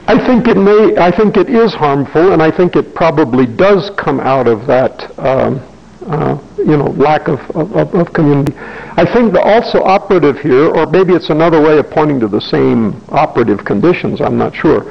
I think it may. I think it is harmful, and I think it probably does come out of that, lack of community. I think the also operative here, or maybe it's another way of pointing to the same operative conditions, I'm not sure,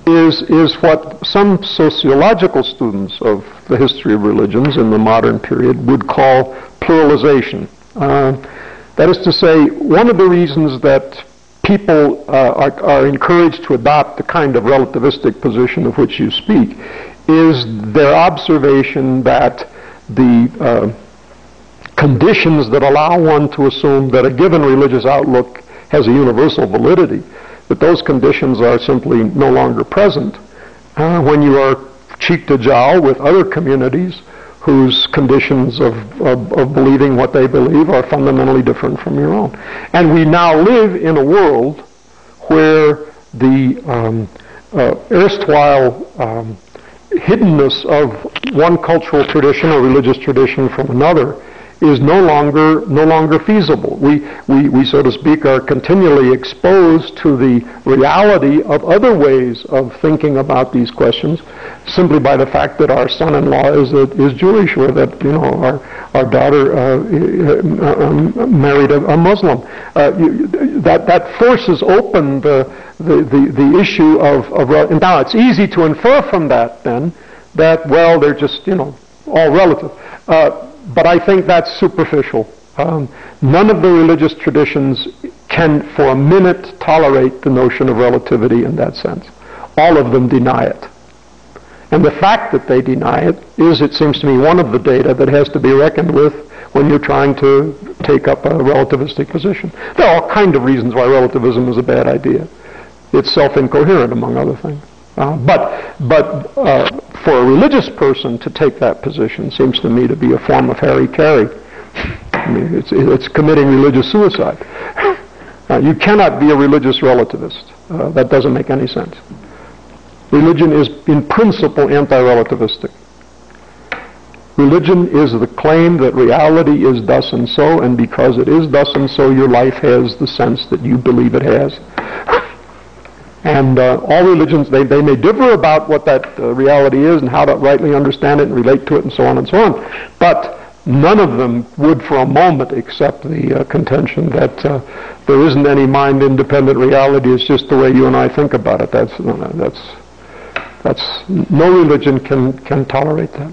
is what some sociological students of the history of religions in the modern period would call pluralization. That is to say, one of the reasons that people are encouraged to adopt the kind of relativistic position of which you speak is their observation that the conditions that allow one to assume that a given religious outlook has a universal validity, that those conditions are simply no longer present when you are cheek to jowl with other communities whose conditions of believing what they believe are fundamentally different from your own. And we now live in a world where the erstwhile hiddenness of one cultural tradition or religious tradition from another is no longer feasible. We, so to speak, are continually exposed to the reality of other ways of thinking about these questions, simply by the fact that our son-in-law is Jewish, or that our daughter married a Muslim. That forces open the issue of now it's easy to infer from that then that, well, they're just all relative. But I think that's superficial. None of the religious traditions can for a minute tolerate the notion of relativity in that sense. All of them deny it. And the fact that they deny it is, it seems to me, one of the data that has to be reckoned with when you're trying to take up a relativistic position. There are all kinds of reasons why relativism is a bad idea. It's self-incoherent, among other things. But for a religious person to take that position seems to me to be a form of hara-kiri. I mean, it's committing religious suicide. You cannot be a religious relativist. That doesn't make any sense. Religion is, in principle, anti-relativistic. Religion is the claim that reality is thus and so, and because it is thus and so, your life has the sense that you believe it has. And all religions, they may differ about what that reality is and how to rightly understand it and relate to it and so on and so on. But none of them would for a moment accept the contention that there isn't any mind-independent reality. It's just the way you and I think about it. That's no religion can tolerate that.